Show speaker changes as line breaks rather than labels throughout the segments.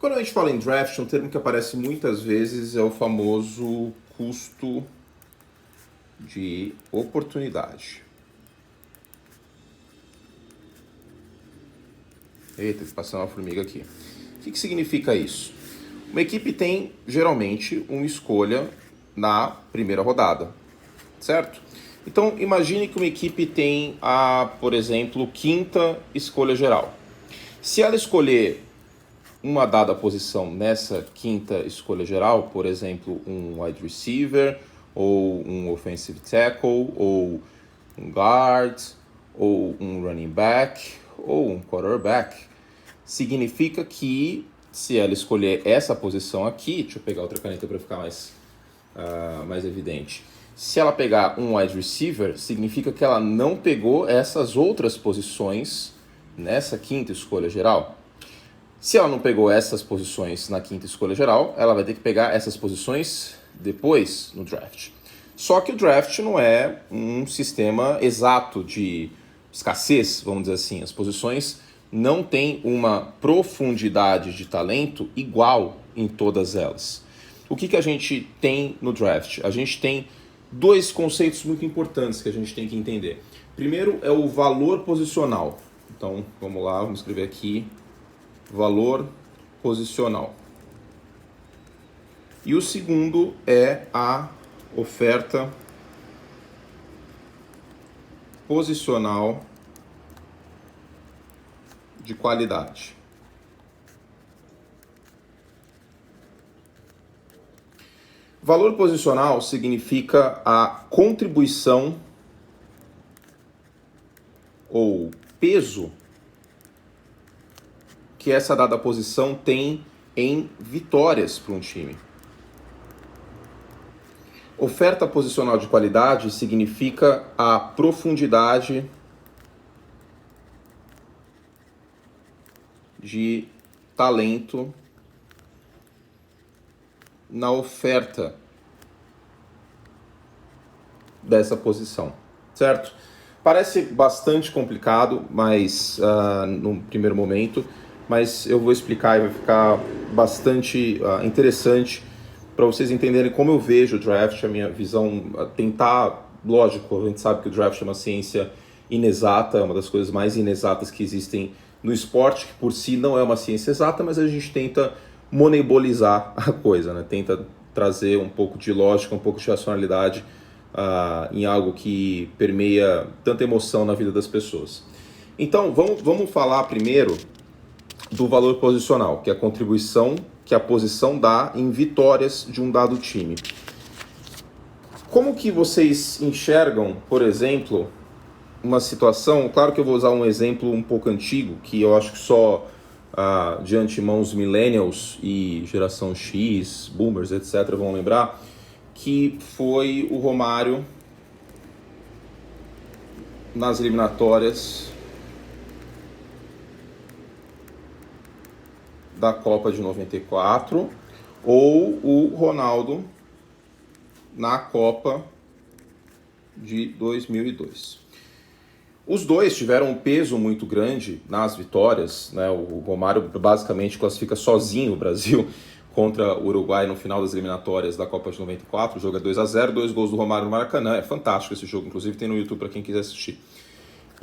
Quando a gente fala em draft, um termo que aparece muitas vezes é o famoso custo de oportunidade. Eita, passou uma formiga aqui. O que significa isso? Uma equipe tem, geralmente, uma escolha na primeira rodada, certo? Então, imagine que uma equipe tem por exemplo, quinta escolha geral. Se ela escolher uma dada posição nessa quinta escolha geral, por exemplo, um wide receiver, ou um offensive tackle, ou um guard, ou um running back, ou um quarterback, significa que se ela escolher essa posição aqui, deixa eu pegar outra caneta para ficar mais evidente. Se ela pegar um wide receiver, significa que ela não pegou essas outras posições nessa quinta escolha geral. Se ela não pegou essas posições na quinta escolha geral, ela vai ter que pegar essas posições depois no draft. Só que o draft não é um sistema exato de escassez, vamos dizer assim. As posições não têm uma profundidade de talento igual em todas elas. O que a gente tem no draft? A gente tem dois conceitos muito importantes que a gente tem que entender. Primeiro é o valor posicional. Então, vamos lá, vamos escrever aqui. Valor posicional. E o segundo é a oferta posicional de qualidade. Valor posicional significa a contribuição ou peso que essa dada posição tem em vitórias para um time. Oferta posicional de qualidade significa a profundidade de talento na oferta dessa posição, certo? Parece bastante complicado, mas no primeiro momento, mas eu vou explicar e vai ficar bastante interessante para vocês entenderem como eu vejo o draft, a minha visão, tentar, lógico, a gente sabe que o draft é uma ciência inexata, é uma das coisas mais inexatas que existem no esporte, que por si não é uma ciência exata, mas a gente tenta moneybolizar a coisa, né? Tenta trazer um pouco de lógica, um pouco de racionalidade em algo que permeia tanta emoção na vida das pessoas. Então, vamos falar primeiro do valor posicional, que é a contribuição que a posição dá em vitórias de um dado time. Como que vocês enxergam, por exemplo, uma situação, claro que eu vou usar um exemplo um pouco antigo, que eu acho que só de antemão os millennials e geração X, boomers, etc. vão lembrar, que foi o Romário nas eliminatórias da Copa de 94 ou o Ronaldo na Copa de 2002. Os dois tiveram um peso muito grande nas vitórias, né? O Romário basicamente classifica sozinho o Brasil contra o Uruguai no final das eliminatórias da Copa de 94, o jogo é 2-0, 2 gols do Romário no Maracanã, é fantástico esse jogo, inclusive tem no YouTube para quem quiser assistir.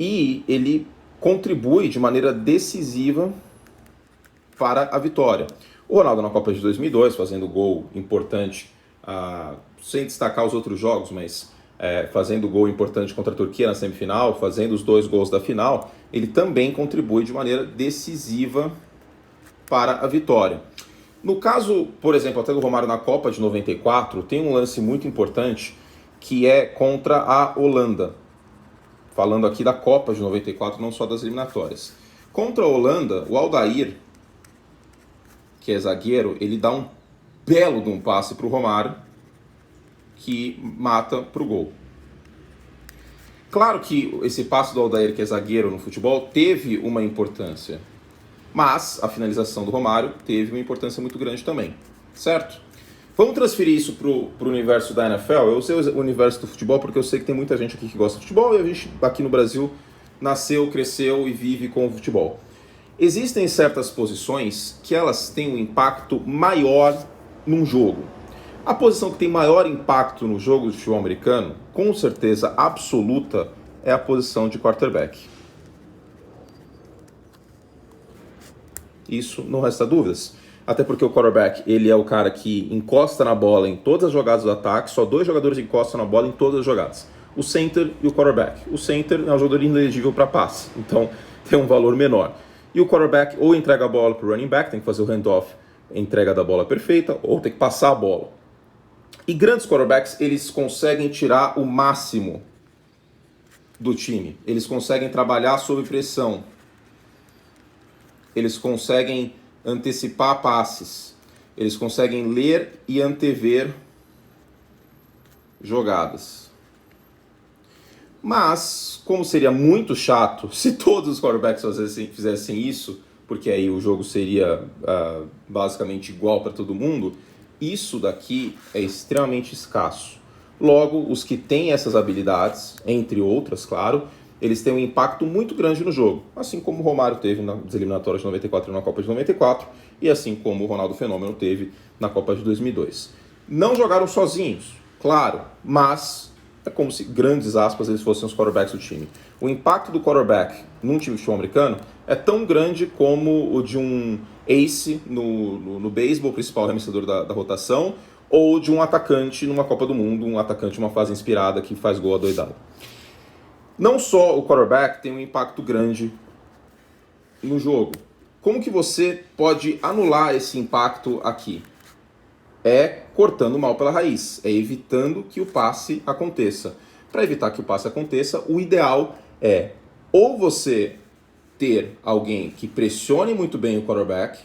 E ele contribui de maneira decisiva para a vitória. O Ronaldo na Copa de 2002, fazendo gol importante, sem destacar os outros jogos, mas fazendo gol importante contra a Turquia na semifinal, fazendo os 2 gols da final, ele também contribui de maneira decisiva para a vitória. No caso, por exemplo, até do Romário na Copa de 94, tem um lance muito importante que é contra a Holanda. Falando aqui da Copa de 94, não só das eliminatórias. Contra a Holanda, o Aldair, que é zagueiro, ele dá um belo de um passe para o Romário, que mata para o gol. Claro que esse passe do Aldair, que é zagueiro no futebol, teve uma importância, mas a finalização do Romário teve uma importância muito grande também, certo? Vamos transferir isso para o universo da NFL. Eu sei o universo do futebol porque eu sei que tem muita gente aqui que gosta de futebol e a gente aqui no Brasil nasceu, cresceu e vive com o futebol. Existem certas posições que elas têm um impacto maior num jogo. A posição que tem maior impacto no jogo de futebol americano, com certeza absoluta, é a posição de quarterback. Isso não resta dúvidas. Até porque o quarterback, ele é o cara que encosta na bola em todas as jogadas do ataque, só 2 jogadores encostam na bola em todas as jogadas. O center e o quarterback. O center é um jogador inelegível para passe, então tem um valor menor. E o quarterback ou entrega a bola para o running back, tem que fazer o handoff, entrega da bola perfeita, ou tem que passar a bola. E grandes quarterbacks, eles conseguem tirar o máximo do time. Eles conseguem trabalhar sob pressão. Eles conseguem antecipar passes. Eles conseguem ler e antever jogadas. Mas, como seria muito chato se todos os quarterbacks fizessem isso, porque aí o jogo seria basicamente igual para todo mundo, isso daqui é extremamente escasso. Logo, os que têm essas habilidades, entre outras, claro, eles têm um impacto muito grande no jogo, assim como o Romário teve nas eliminatórias de 94 e na Copa de 94, e assim como o Ronaldo Fenômeno teve na Copa de 2002. Não jogaram sozinhos, claro, mas é como se, grandes aspas, eles fossem os quarterbacks do time. O impacto do quarterback num time de futebol americano é tão grande como o de um ace no beisebol, principal arremessador da rotação, ou de um atacante numa Copa do Mundo, um atacante numa fase inspirada que faz gol adoidado. Não só o quarterback tem um impacto grande no jogo. Como que você pode anular esse impacto aqui? É cortando mal pela raiz, é evitando que o passe aconteça. Para evitar que o passe aconteça, o ideal é ou você ter alguém que pressione muito bem o quarterback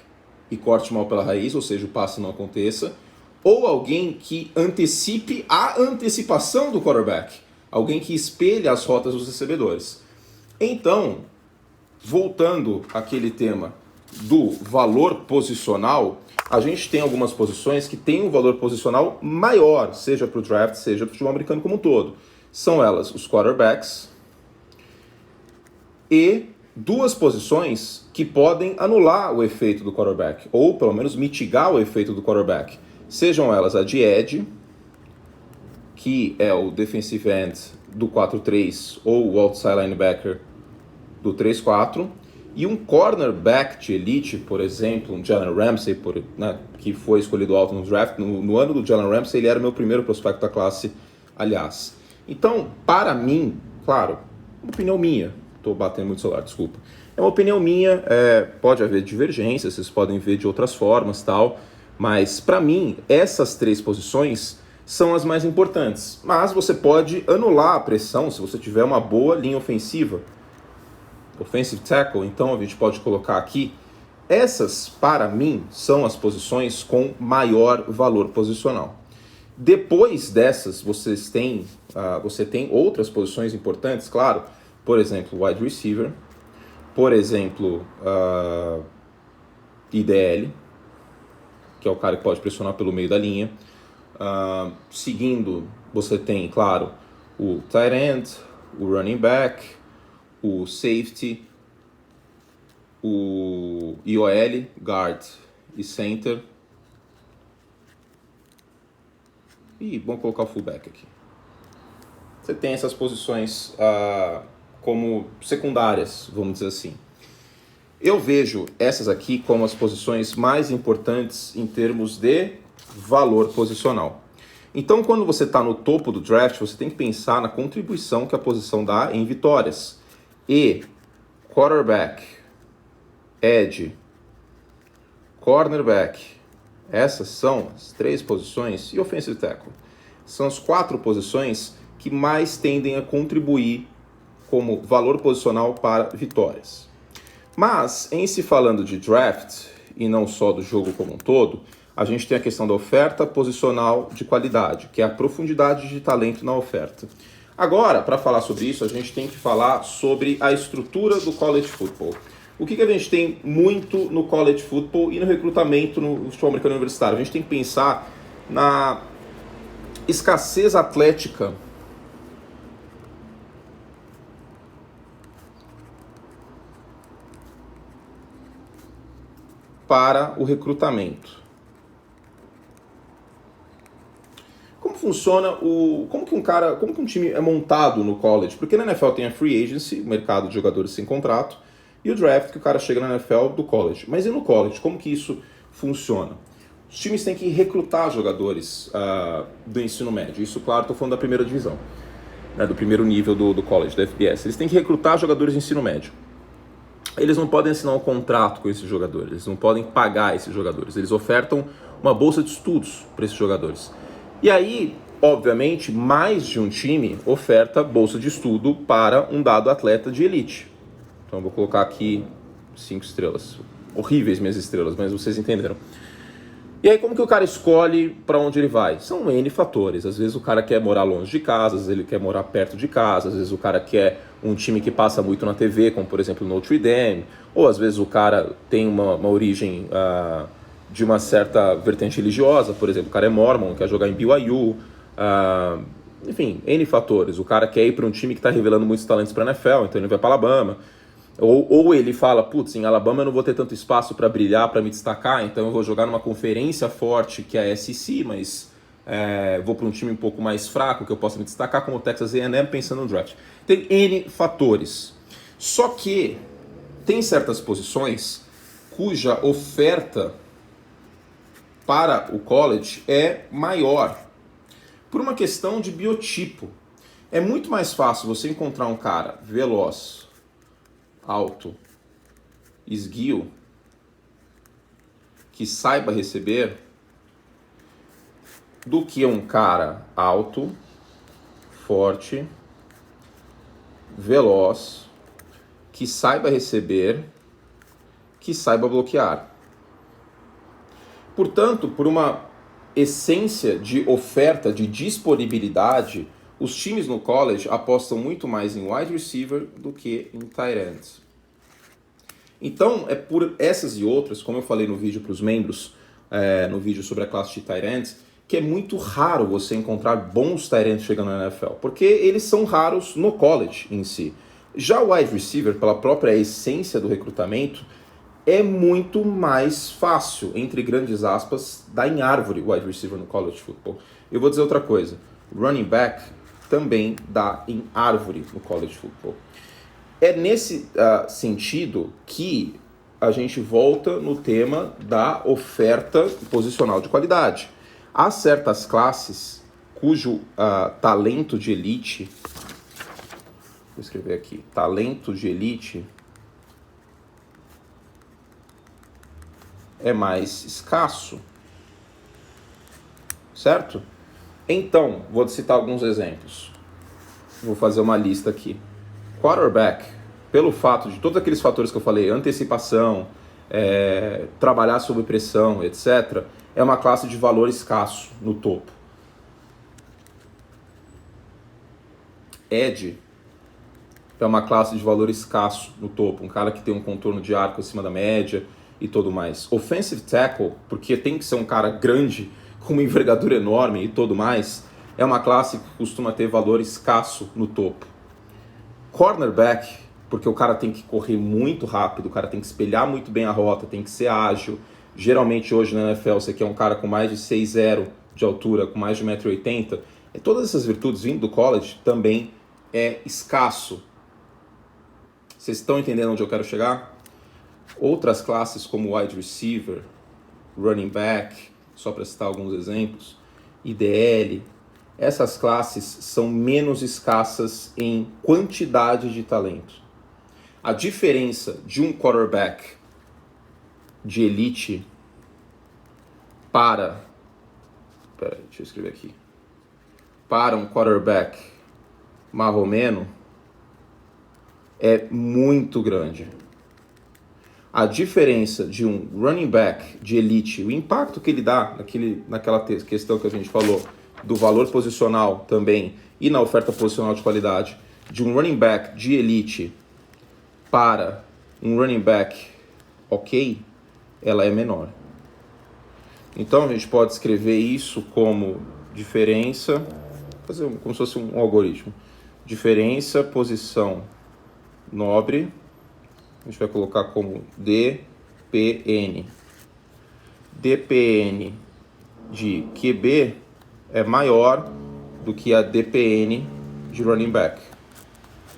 e corte mal pela raiz, ou seja, o passe não aconteça, ou alguém que antecipe a antecipação do quarterback, alguém que espelhe as rotas dos recebedores. Então, voltando àquele tema do valor posicional, a gente tem algumas posições que têm um valor posicional maior, seja para o draft, seja para o futebol americano como um todo. São elas os quarterbacks e 2 posições que podem anular o efeito do quarterback, ou pelo menos mitigar o efeito do quarterback. Sejam elas a de edge, que é o defensive end do 4-3 ou o outside linebacker do 3-4, e um cornerback de elite, por exemplo, um Jalen Ramsey, que foi escolhido alto no draft. No ano do Jalen Ramsey, ele era o meu primeiro prospecto da classe, aliás. Então, para mim, claro, uma opinião minha, estou batendo muito no celular, desculpa. É uma opinião minha, pode haver divergências, vocês podem ver de outras formas, tal, mas para mim, essas 3 posições são as mais importantes. Mas você pode anular a pressão se você tiver uma boa linha ofensiva. Offensive tackle, então a gente pode colocar aqui. Essas, para mim, são as posições com maior valor posicional. Depois dessas, você tem outras posições importantes, claro. Por exemplo, wide receiver. Por exemplo, IDL, que é o cara que pode pressionar pelo meio da linha. Seguindo, você tem, claro, o tight end, o running back, o safety, o IOL, guard e center. E vamos colocar o fullback aqui. Você tem essas posições como secundárias, vamos dizer assim. Eu vejo essas aqui como as posições mais importantes em termos de valor posicional. Então, quando você está no topo do draft, você tem que pensar na contribuição que a posição dá em vitórias. E quarterback, edge, cornerback, essas são as 3 posições, e offensive tackle. São as 4 posições que mais tendem a contribuir como valor posicional para vitórias. Mas, em se falando de draft, e não só do jogo como um todo, a gente tem a questão da oferta posicional de qualidade, que é a profundidade de talento na oferta. Agora, para falar sobre isso, a gente tem que falar sobre a estrutura do college football. O que a gente tem muito no college football e no recrutamento no futebol americano universitário? A gente tem que pensar na escassez atlética para o recrutamento. Como funciona como que um time é montado no college? Porque na NFL tem a free agency, o mercado de jogadores sem contrato, e o draft, que o cara chega na NFL do college. Mas e no college, como que isso funciona? Os times têm que recrutar jogadores do ensino médio. Isso, claro, estou falando da primeira divisão, né, do primeiro nível do college, da FBS. Eles têm que recrutar jogadores de ensino médio. Eles não podem assinar um contrato com esses jogadores, eles não podem pagar esses jogadores. Eles ofertam uma bolsa de estudos para esses jogadores. E aí, obviamente, mais de um time oferta bolsa de estudo para um dado atleta de elite. Então eu vou colocar aqui 5 estrelas. Horríveis minhas estrelas, mas vocês entenderam. E aí como que o cara escolhe para onde ele vai? São N fatores. Às vezes o cara quer morar longe de casa, às vezes ele quer morar perto de casa, às vezes o cara quer um time que passa muito na TV, como por exemplo Notre Dame, ou às vezes o cara tem uma origem de uma certa vertente religiosa, por exemplo, o cara é mormon, quer jogar em BYU, enfim, N fatores. O cara quer ir para um time que está revelando muitos talentos para a NFL, então ele vai para Alabama. Ou ele fala, putz, em Alabama eu não vou ter tanto espaço para brilhar, para me destacar, então eu vou jogar numa conferência forte que é a SEC, mas vou para um time um pouco mais fraco que eu possa me destacar, como o Texas A&M, pensando no draft. Tem N fatores. Só que tem certas posições cuja oferta para o college é maior, por uma questão de biotipo. É muito mais fácil você encontrar um cara veloz, alto, esguio, que saiba receber, do que um cara alto, forte, veloz, que saiba receber, que saiba bloquear. Portanto, por uma essência de oferta, de disponibilidade, os times no college apostam muito mais em wide receiver do que em tight ends. Então, é por essas e outras, como eu falei no vídeo para os membros, no vídeo sobre a classe de tight ends, que é muito raro você encontrar bons tight ends chegando na NFL, porque eles são raros no college em si. Já o wide receiver, pela própria essência do recrutamento, é muito mais fácil, entre grandes aspas, dar em árvore o wide receiver no college football. Eu vou dizer outra coisa, running back também dá em árvore no college football. É nesse sentido que a gente volta no tema da oferta posicional de qualidade. Há certas classes cujo talento de elite, vou escrever aqui, talento de elite é mais escasso, certo? Então, vou citar alguns exemplos. Vou fazer uma lista aqui. Quarterback, pelo fato de todos aqueles fatores que eu falei, antecipação, trabalhar sob pressão, etc., é uma classe de valor escasso no topo. Edge é uma classe de valor escasso no topo, um cara que tem um contorno de arco acima da média e tudo mais. Offensive tackle, porque tem que ser um cara grande, com uma envergadura enorme e tudo mais, é uma classe que costuma ter valor escasso no topo. Cornerback, porque o cara tem que correr muito rápido, o cara tem que espelhar muito bem a rota, tem que ser ágil. Geralmente hoje na NFL você quer um cara com mais de 6'0" de altura, com mais de 1,80 m. Todas essas virtudes vindo do college também é escasso. Vocês estão entendendo onde eu quero chegar? Outras classes como wide receiver, running back, só para citar alguns exemplos, IDL, essas classes são menos escassas em quantidade de talento. A diferença de um quarterback de elite para um quarterback marromeno é muito grande. A diferença de um running back de elite, o impacto que ele dá naquela questão que a gente falou, do valor posicional também e na oferta posicional de qualidade, de um running back de elite para um running back ok, ela é menor. Então a gente pode escrever isso como diferença, como se fosse um algoritmo. Diferença, posição nobre, a gente vai colocar como DPN. DPN de QB é maior do que a DPN de running back,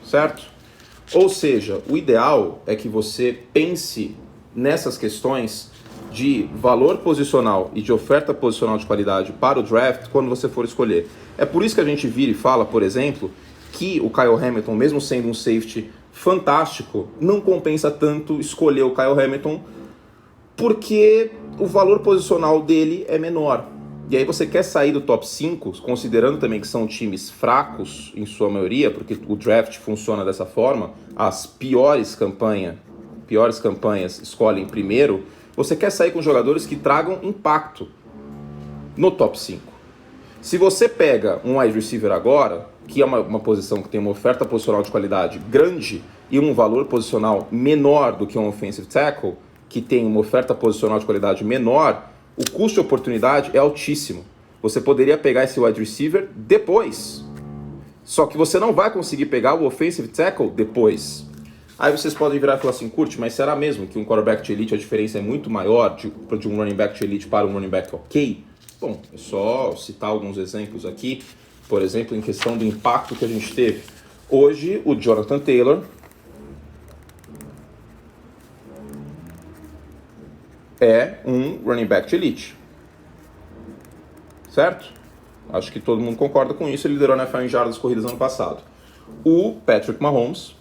certo? Ou seja, o ideal é que você pense nessas questões de valor posicional e de oferta posicional de qualidade para o draft quando você for escolher. É por isso que a gente vira e fala, por exemplo, que o Kyle Hamilton, mesmo sendo um safety fantástico, não compensa tanto escolher o Kyle Hamilton porque o valor posicional dele é menor. E aí você quer sair do top 5, considerando também que são times fracos em sua maioria, porque o draft funciona dessa forma, as piores campanhas escolhem primeiro, você quer sair com jogadores que tragam impacto no top 5. Se você pega um wide receiver agora, que é uma posição que tem uma oferta posicional de qualidade grande e um valor posicional menor do que um offensive tackle, que tem uma oferta posicional de qualidade menor, o custo de oportunidade é altíssimo. Você poderia pegar esse wide receiver depois. Só que você não vai conseguir pegar o offensive tackle depois. Aí vocês podem virar e falar assim, Kurt, mas será mesmo que um quarterback de elite a diferença é muito maior de um running back de elite para um running back ok? Bom, é só citar alguns exemplos aqui. Por exemplo, em questão do impacto que a gente teve. Hoje, o Jonathan Taylor é um running back de elite. Certo? Acho que todo mundo concorda com isso. Ele liderou na NFL em jardas corridas ano passado. O Patrick Mahomes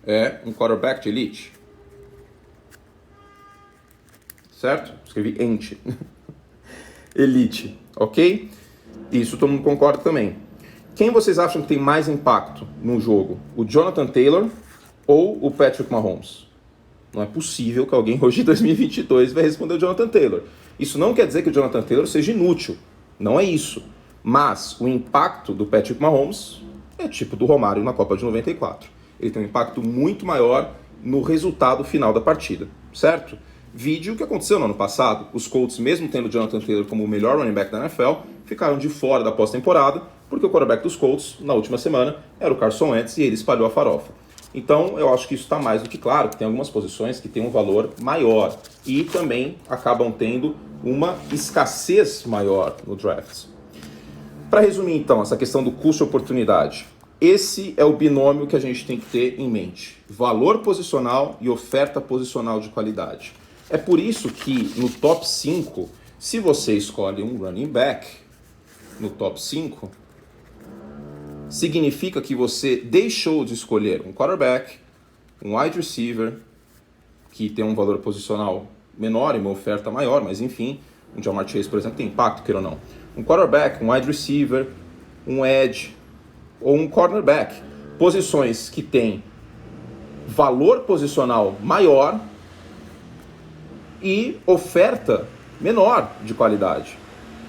é um quarterback de elite. Certo? Escrevi ente. Elite, ok? Isso todo mundo concorda também. Quem vocês acham que tem mais impacto no jogo? O Jonathan Taylor ou o Patrick Mahomes? Não é possível que alguém hoje em 2022 vai responder o Jonathan Taylor. Isso não quer dizer que o Jonathan Taylor seja inútil. Não é isso. Mas o impacto do Patrick Mahomes é tipo do Romário na Copa de 94. Ele tem um impacto muito maior no resultado final da partida, certo? Vídeo que aconteceu no ano passado. Os Colts, mesmo tendo o Jonathan Taylor como o melhor running back da NFL, ficaram de fora da pós-temporada, porque o quarterback dos Colts, na última semana, era o Carson Wentz e ele espalhou a farofa. Então, eu acho que isso está mais do que claro, que tem algumas posições que têm um valor maior e também acabam tendo uma escassez maior no draft. Para resumir, então, essa questão do custo-oportunidade, esse é o binômio que a gente tem que ter em mente. Valor posicional e oferta posicional de qualidade. É por isso que no top 5, se você escolhe um running back no top 5, significa que você deixou de escolher um quarterback, um wide receiver, que tem um valor posicional menor e uma oferta maior, mas enfim, um Ja'Marr Chase, por exemplo, tem impacto, queira ou não. Um quarterback, um wide receiver, um edge ou um cornerback. Posições que têm valor posicional maior e oferta menor de qualidade.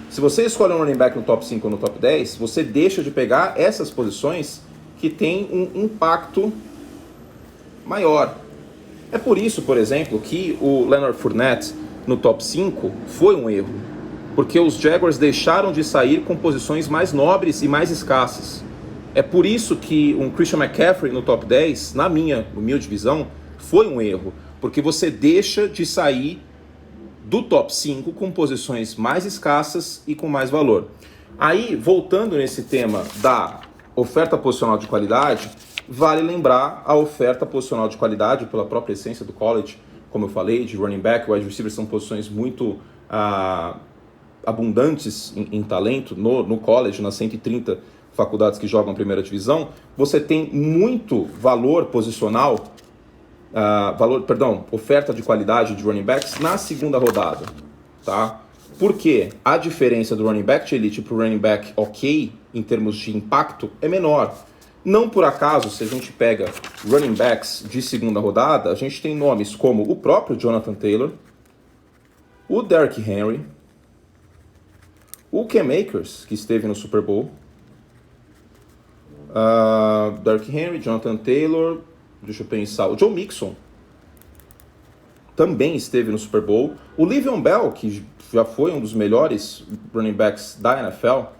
Se você escolhe um running back no top 5 ou no top 10, você deixa de pegar essas posições que têm um impacto maior. É por isso, por exemplo, que o Leonard Fournette no top 5 foi um erro. Porque os Jaguars deixaram de sair com posições mais nobres e mais escassas. É por isso que um Christian McCaffrey no top 10, na minha humilde visão, foi um erro. Porque você deixa de sair do top 5 com posições mais escassas e com mais valor. Aí, voltando nesse tema da oferta posicional de qualidade, vale lembrar a oferta posicional de qualidade pela própria essência do college, como eu falei, de running back, wide receiver são posições muito abundantes em talento no college, nas 130 faculdades que jogam a primeira divisão. Você tem muito valor posicional, oferta de qualidade de running backs na segunda rodada, tá? Porque a diferença do running back de elite para o running back ok, em termos de impacto, é menor. Não por acaso, se a gente pega running backs de segunda rodada, a gente tem nomes como o próprio Jonathan Taylor, o Derrick Henry, o Cam Akers, que esteve no Super Bowl, Derrick Henry, Jonathan Taylor, deixa eu pensar, o Joe Mixon também esteve no Super Bowl, o Le'Veon Bell, que já foi um dos melhores running backs da NFL,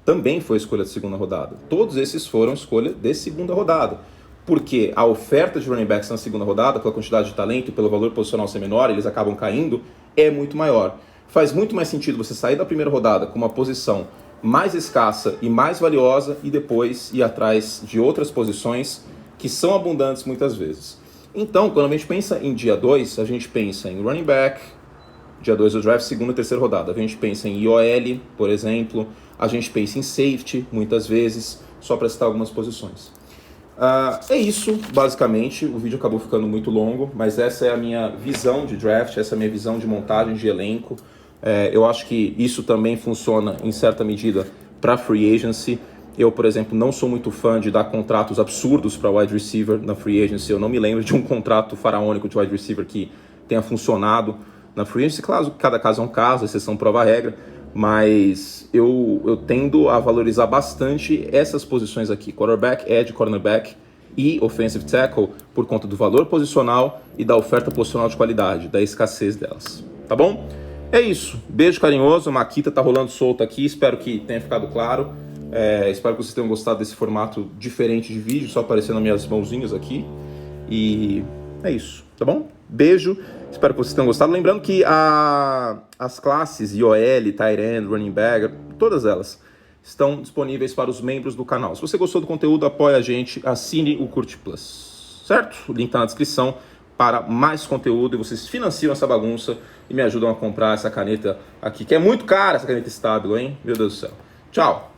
também foi escolha de segunda rodada. Todos esses foram escolha de segunda rodada. porque a oferta de running backs na segunda rodada, pela quantidade de talento e pelo valor posicional ser menor, eles acabam caindo, é muito maior. Faz muito mais sentido você sair da primeira rodada com uma posição mais escassa e mais valiosa e depois ir atrás de outras posições que são abundantes muitas vezes. Então, quando a gente pensa em dia 2, a gente pensa em running back, dia 2 do draft, segunda e terceira rodada. A gente pensa em IOL, por exemplo, a gente pensa em safety, muitas vezes, só para citar algumas posições. É isso, basicamente. O vídeo acabou ficando muito longo, mas essa é a minha visão de draft, essa é a minha visão de montagem de elenco. Eu acho que isso também funciona, em certa medida, para free agency. Eu, por exemplo, não sou muito fã de dar contratos absurdos para wide receiver na free agency. Eu não me lembro de um contrato faraônico de wide receiver que tenha funcionado na free agency. Claro que cada caso é um caso, exceção prova a regra, mas eu tendo a valorizar bastante essas posições aqui, quarterback, edge, cornerback e offensive tackle, por conta do valor posicional e da oferta posicional de qualidade, da escassez delas. Tá bom? É isso. Beijo carinhoso. A Maquita tá rolando solta aqui, espero que tenha ficado claro. Espero que vocês tenham gostado desse formato diferente de vídeo, só aparecendo as minhas mãozinhas aqui. E é isso, tá bom? Beijo, espero que vocês tenham gostado. Lembrando que as classes IOL, Tight End, Running Back, todas elas estão disponíveis para os membros do canal. Se você gostou do conteúdo, apoie a gente, assine o Curte Plus, certo? O link está na descrição para mais conteúdo e vocês financiam essa bagunça e me ajudam a comprar essa caneta aqui, que é muito cara, essa caneta Stabilo, hein? Meu Deus do céu. Tchau!